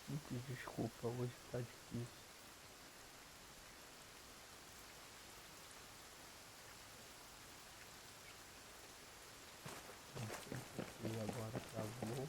Muito desculpa, hoje tá difícil. E agora travou.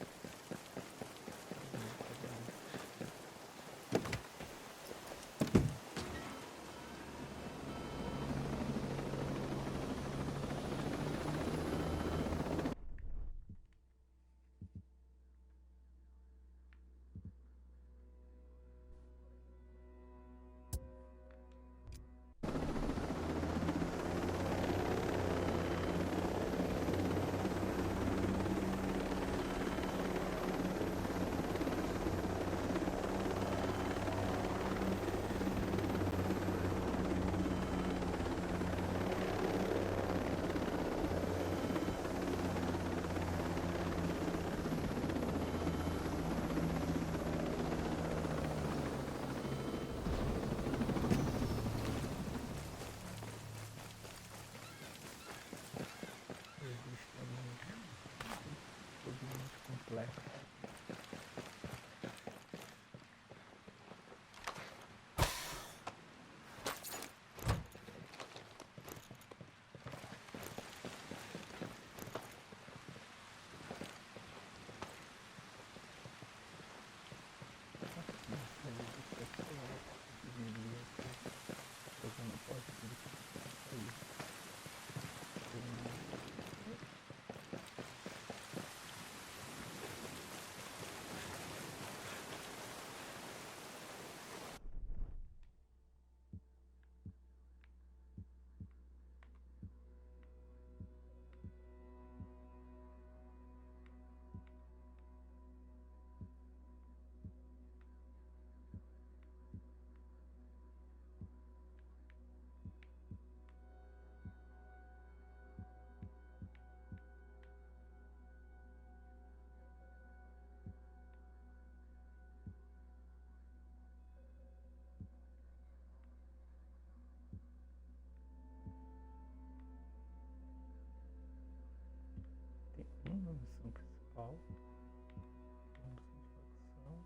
Extremamente complexo. Tem uma missão principal, uma missão de facção.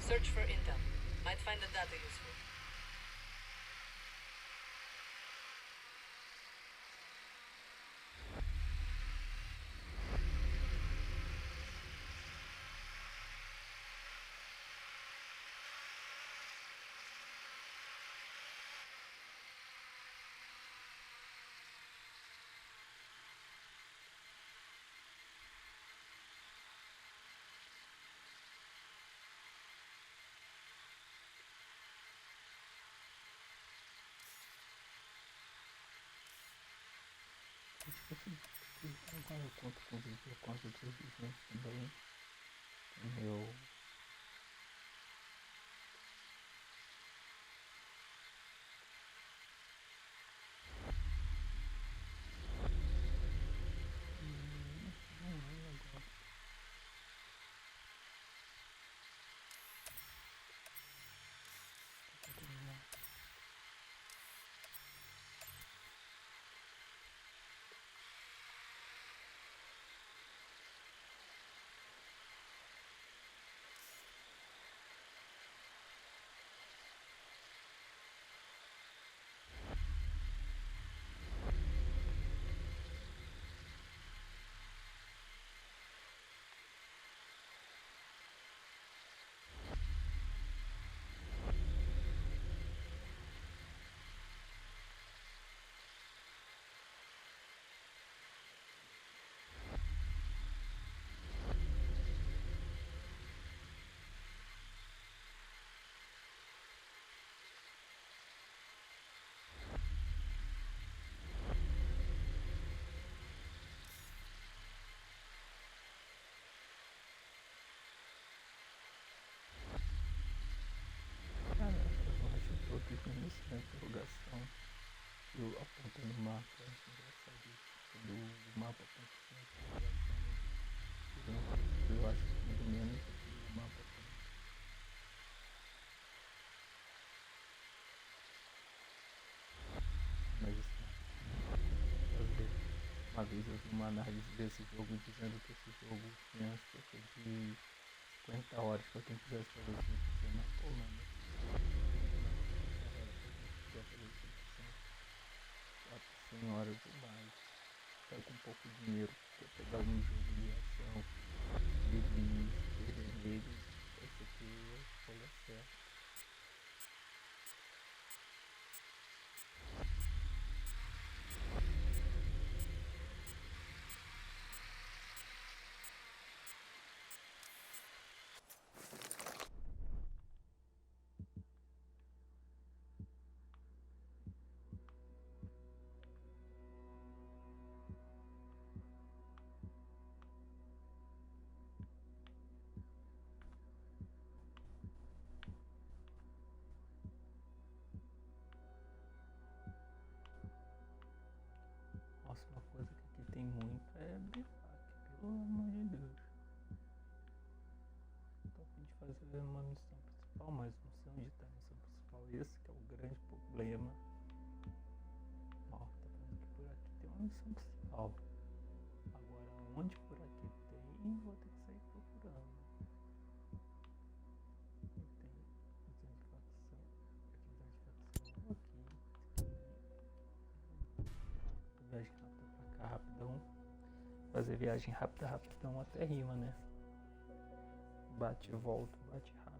Search for intel. Might find the data useful. Aí eu conto com vídeo com as outras visões também. O meu não é agora. Pra terminar. Cara, eu acho que todos no início da interrogação, eu apontando o mapa, eu acho engraçado isso. Quando o mapa aponta assim a interrogação, eu acho que tudo menos o mapa tem. Mas assim, fazer. Uma vez eu vi uma análise desse jogo dizendo que esse jogo tinha cerca de 50 horas pra quem quisesse fazer o 100% na Polônia. Se quiser fazer o 100%, 100 horas ou mais. Tá com pouco dinheiro, quer pegar um jogo de ação e perder nele, essa aqui é a escolha certa. Nossa, uma coisa que aqui tem muito é bivac, pelo amor de Deus. Tô a fim de fazer uma missão principal, mas não sei onde tá a missão principal. Esse que é o grande problema. Ó, tá falando que por aqui tem uma missão principal. Agora, onde por aqui tem, vou ter que sair procurando. Aqui tem visão de facção. Aqui visão de facção. Aqui. Viagem rápida pra cá, rapidão. Fazer viagem rápida, rapidão até rima, né? Bate e volta, bate rápido.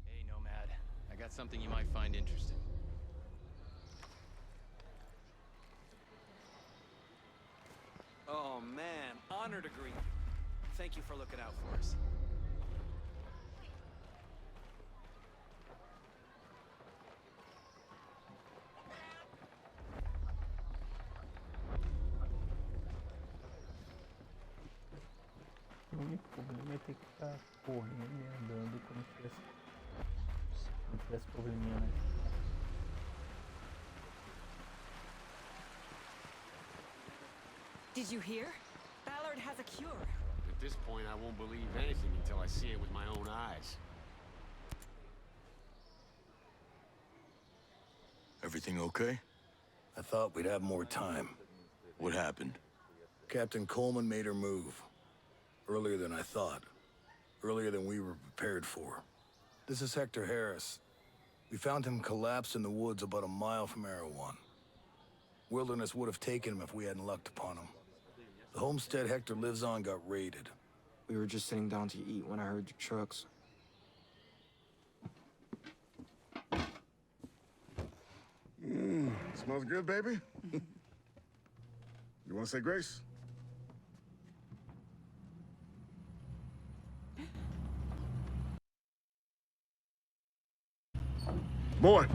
Hey, Nomad. I got something you might find interesting. Oh, man. Honor to greet you. Thank you for looking out for us. O único problema é ter que ficar correndo e andando como se tivesse probleminha na estrada. Did you hear? Ballard has a cure. At this point, I won't believe anything until I see it with my own eyes. Everything okay? I thought we'd have more time. What happened? Captain Coleman made her move. Earlier than I thought. Earlier than we were prepared for. This is Hector Harris. We found him collapsed in the woods about a mile from Erewhon. Wilderness would have taken him if we hadn't lucked upon him. The homestead Hector lives on got raided. We were just sitting down to eat when I heard the trucks. Smells good, baby. You want to say grace? Boy.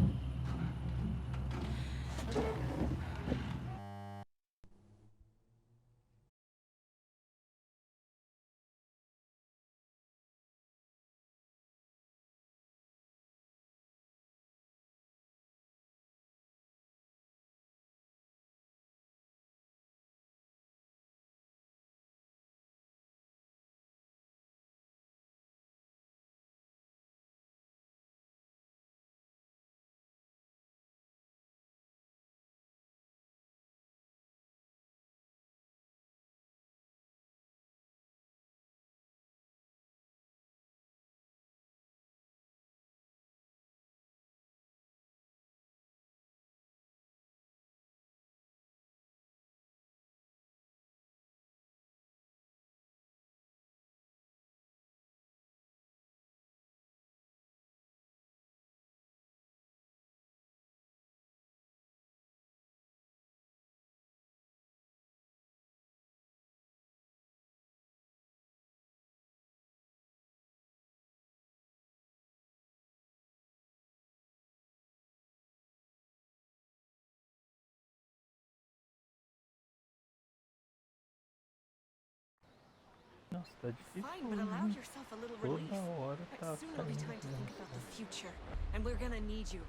Nossa, tá difícil. Fine, but allow yourself a little relief. Toda hora tá Soon it'll be time to think about the saindo. future, and we're gonna need you.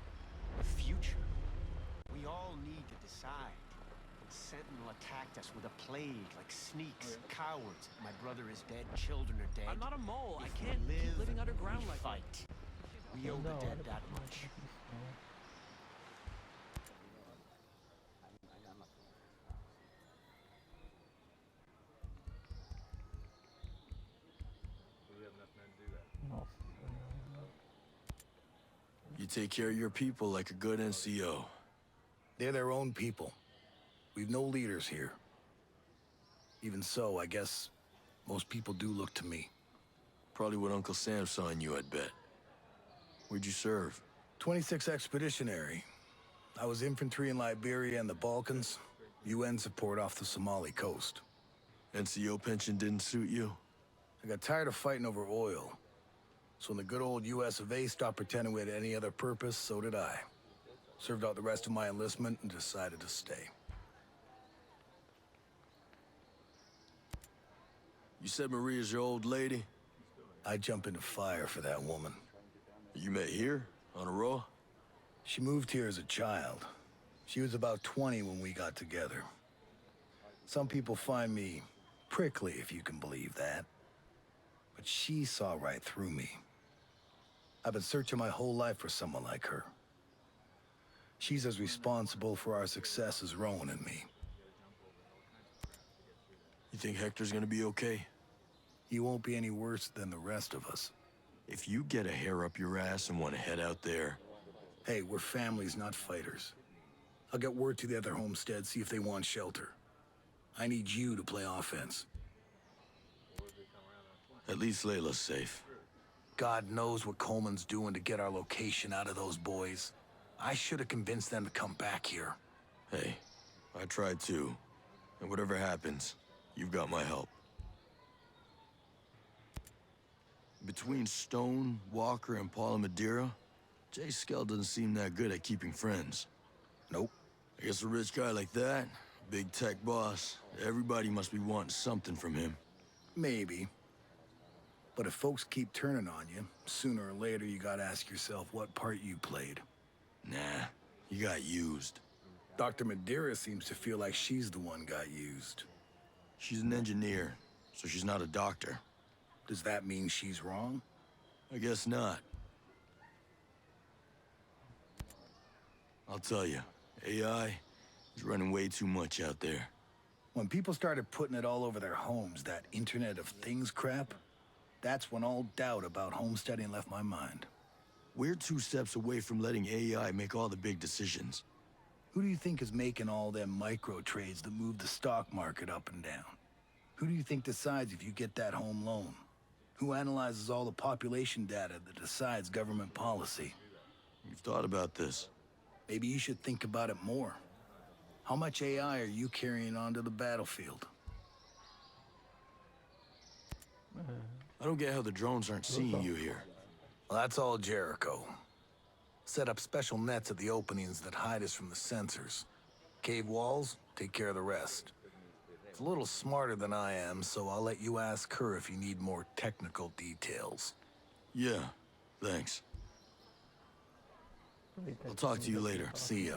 Future. We all need to decide. Sentinel attacked us with a plague, like sneaks, cowards. My brother is dead, children are dead. I'm not a mole. I If we can't keep live, living underground we like that. fight. We owe the Toda dead hora that tá much. saindo. Nossa. You take care of your people like a good NCO. They're their own people. We've no leaders here. Even so, I guess most people do look to me. Probably what Uncle Sam saw in you, I'd bet. Where'd you serve? 26 Expeditionary. I was infantry in Liberia and the Balkans. UN support off the Somali coast. NCO pension didn't suit you? I got tired of fighting over oil. So when the good old US of A stopped pretending we had any other purpose, so did I. Served out the rest of my enlistment and decided to stay. You said Maria's your old lady? I'd jump into fire for that woman. You met here? On a row? She moved here as a child. She was about 20 when we got together. Some people find me prickly, if you can believe that. But she saw right through me. I've been searching my whole life for someone like her. She's as responsible for our success as Rowan and me. You think Hector's gonna be okay? He won't be any worse than the rest of us. If you get a hair up your ass and want to head out there... Hey, we're families, not fighters. I'll get word to the other homesteads, see if they want shelter. I need you to play offense. At least Layla's safe. God knows what Coleman's doing to get our location out of those boys. I should have convinced them to come back here. Hey, I tried too. And whatever happens, you've got my help. Between Stone, Walker, and Paula Madeira, Jay Skell doesn't seem that good at keeping friends. Nope. I guess a rich guy like that, big tech boss, everybody must be wanting something from him. Maybe. But if folks keep turning on you, sooner or later you gotta ask yourself what part you played. Nah, you got used. Dr. Madeira seems to feel like she's the one got used. She's an engineer, so she's not a doctor. Does that mean she's wrong? I guess not. I'll tell you, AI is running way too much out there. When people started putting it all over their homes, that Internet of Things crap, that's when all doubt about homesteading left my mind. We're 2 steps away from letting AI make all the big decisions. Who do you think is making all them micro trades that move the stock market up and down? Who do you think decides if you get that home loan? Who analyzes all the population data that decides government policy? You've thought about this. Maybe you should think about it more. How much AI are you carrying onto the battlefield? I don't get how the drones aren't seeing you here. Well, that's all Jericho. Set up special nets at the openings that hide us from the sensors. Cave walls, take care of the rest. It's a little smarter than I am, so I'll let you ask her if you need more technical details. Yeah, thanks. I'll talk to you later. See ya.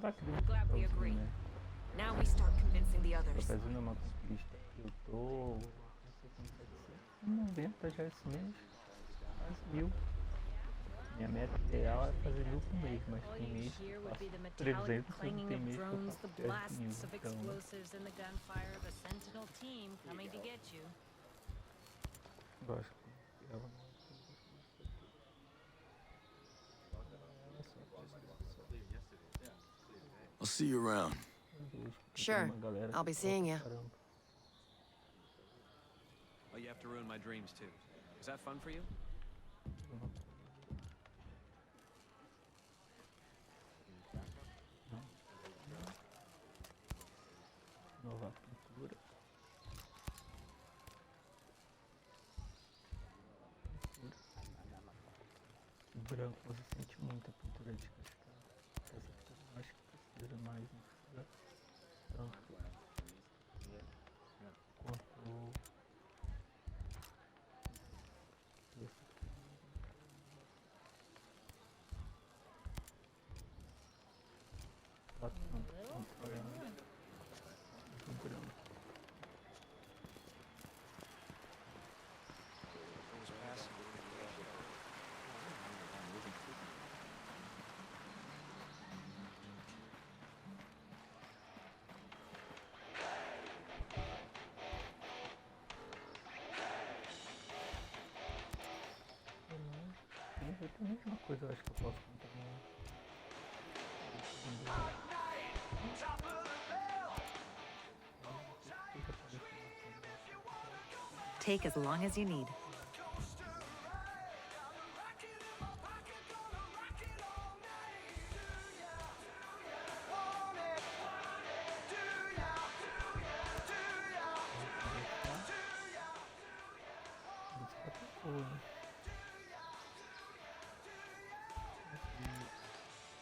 Glad we agree. Now we start convincing the others. Fazendo uma conquista. Eu tô. Não sei quanto é 90 já esse mês. Quase 1000. Minha meta ideal é fazer 1000 por mês, mas tem mês que eu faço 300 e tem mês que eu faço 10.000. Então, gosto que ela não. I'll see you around. Sure. I'll be seeing you. Oh, you have to ruin my dreams too. Is that fun for you? Nova pintura. O branco você sente muito a pintura de cascata. Essa pintura eu acho que precisa mais, não precisa tanto quanto tem a mesma coisa, eu acho que eu posso contar. Take as long as you need.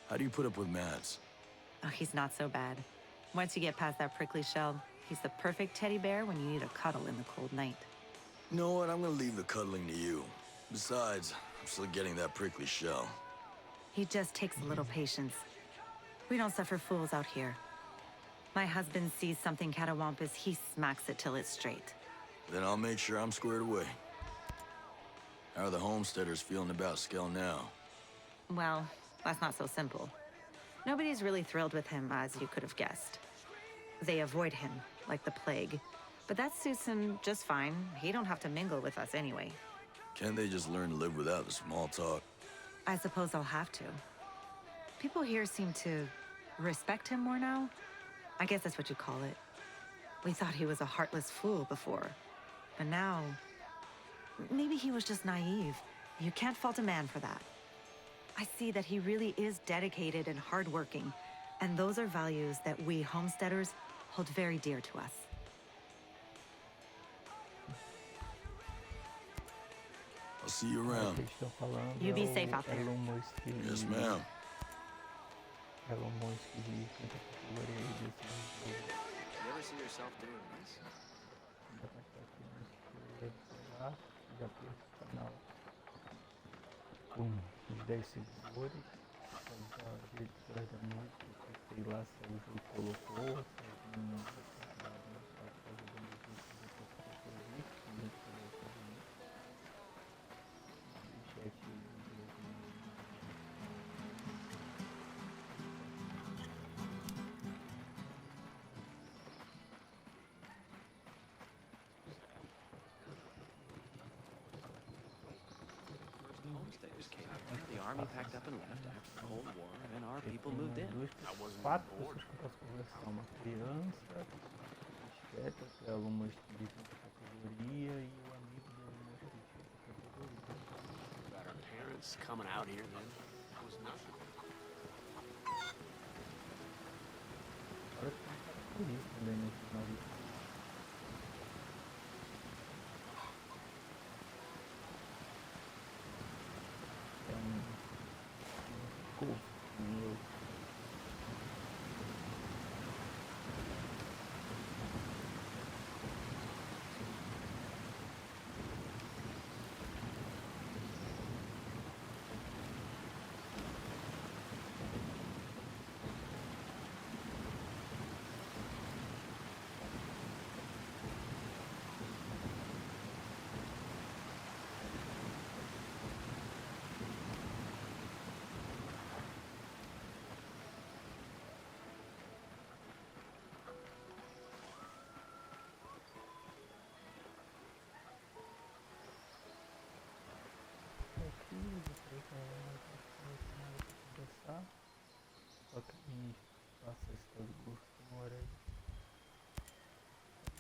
How do you put up with Mads? Oh, he's not so bad. Once you get past that prickly shell, he's the perfect teddy bear when you need a cuddle in the cold night. You know what? I'm gonna leave the cuddling to you. Besides, I'm still getting that prickly shell. He just takes a little patience. We don't suffer fools out here. My husband sees something catawampus, he smacks it till it's straight. Then I'll make sure I'm squared away. How are the homesteaders feeling about Skell now? Well, that's not so simple. Nobody's really thrilled with him, as you could have guessed. They avoid him, like the plague. But that suits him just fine. He don't have to mingle with us anyway. Can't they just learn to live without the small talk? I suppose I'll have to. People here seem to respect him more now. I guess that's what you call it. We thought he was a heartless fool before. But now, maybe he was just naive. You can't fault a man for that. I see that he really is dedicated and hardworking, and those are values that we homesteaders hold very dear to us. I'll see you around. You be safe out there. Yes, ma'am. You ever see yourself doing this? Os 10 seguidores, as editoras da música, sei lá se o jogo colocou, se Homesteaders came. The army packed up and left after the Cold War, and our people moved in. I wasn't Quatro bored. pessoas que eu posso conversar, uma criança, discreta, que é aluna de tanta categoria, e o amigo da aluna de tanta categoria. About our parents coming out here then. It was nothing. Parece que tem um cara feliz também nesse navio. É golfinho.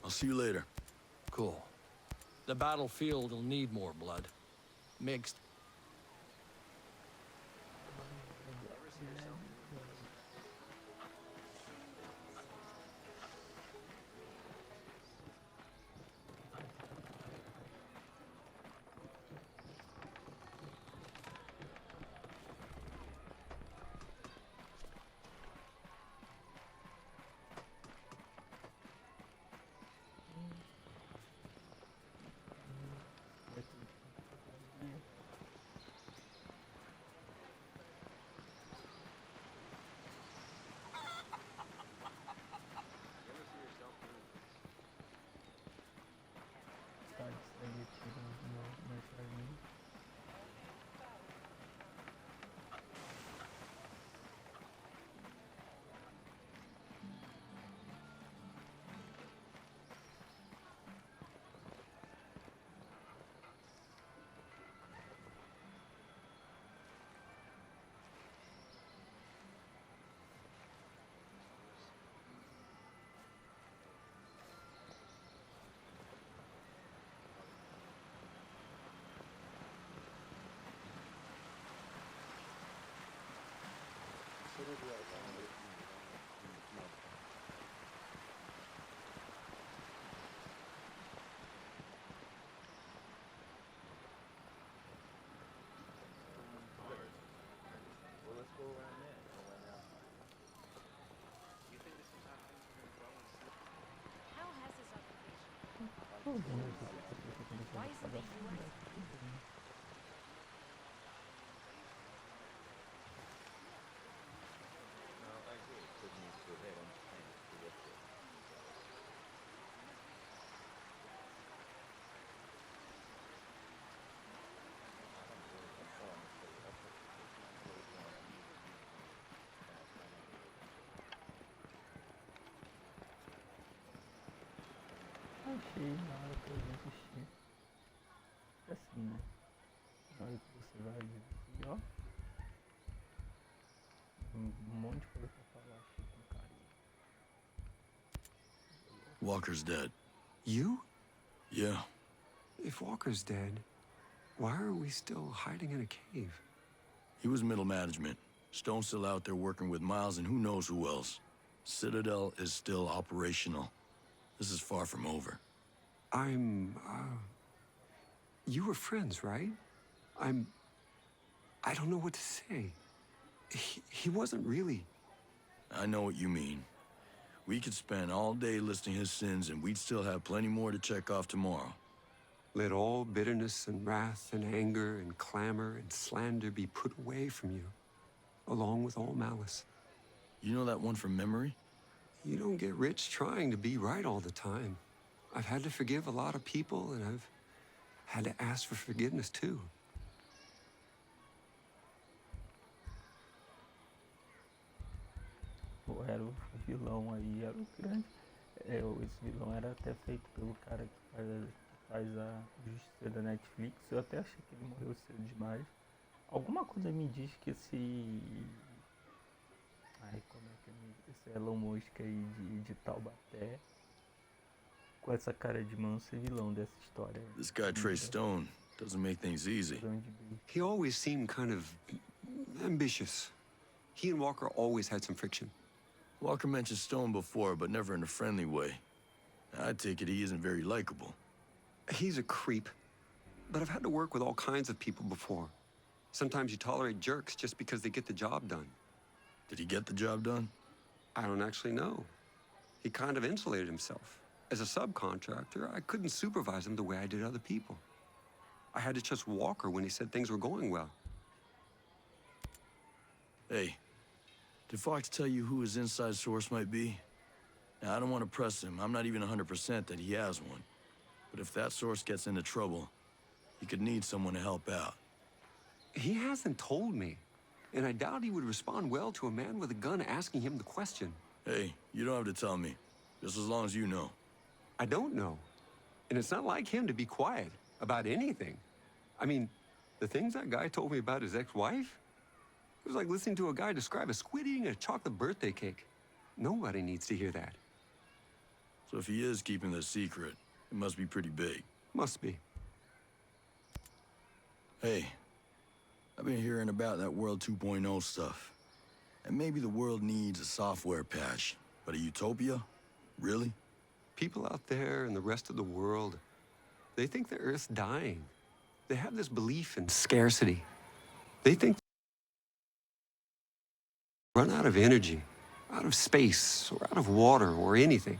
I'll see you later. Cool. The battlefield will need more blood. Mixed. How has this occupation? Why is it the US? Achei na hora que eu desisti. É assim, né? Na hora que você vai desistir, ó. Um monte de coisa pra falar, achei com carinho. Walker's dead. You? Yeah. If Walker's dead, why are we still hiding in a cave? He was middle management. Stone's still out there working with Miles and who knows who else. Citadel is still operational. This is far from over. You were friends, right? I don't know what to say. He wasn't really... I know what you mean. We could spend all day listing his sins and we'd still have plenty more to check off tomorrow. Let all bitterness and wrath and anger and clamor and slander be put away from you, along with all malice. You know that one from memory? You don't get rich trying to be right all the time. I've had to forgive a lot of people, and I've had to ask for forgiveness, too. Era o vilão aí, era o grande. Esse vilão era até feito pelo cara que faz a Justiça da Netflix. Eu até achei que ele morreu cedo demais. Alguma coisa me diz que esse... Ai, como é que é? Esse Elon Musk aí de Taubaté, com essa cara de mano ser vilão dessa história. This guy Trey Stone doesn't make things easy. He always seemed kind of ambitious. He and Walker always had some friction. Walker mentioned Stone before, but never in a friendly way. I take it he isn't very likable. He's a creep, but I've had to work with all kinds of people before. Sometimes you tolerate jerks just because they get the job done. Did he get the job done? I don't actually know. He kind of insulated himself. As a subcontractor, I couldn't supervise him the way I did other people. I had to trust Walker when he said things were going well. Hey, did Fox tell you who his inside source might be? Now, I don't want to press him. I'm not even 100% that he has one. But if that source gets into trouble, he could need someone to help out. He hasn't told me, and I doubt he would respond well to a man with a gun asking him the question. Hey, you don't have to tell me, just as long as you know. I don't know. And it's not like him to be quiet about anything. I mean, the things that guy told me about his ex-wife, it was like listening to a guy describe a squid eating a chocolate birthday cake. Nobody needs to hear that. So if he is keeping the secret, it must be pretty big. Must be. Hey, I've been hearing about that World 2.0 stuff. And maybe the world needs a software patch, but a utopia? Really? People out there in the rest of the world, they think the Earth's dying. They have this belief in scarcity. They think run out of energy, out of space, or out of water, or anything.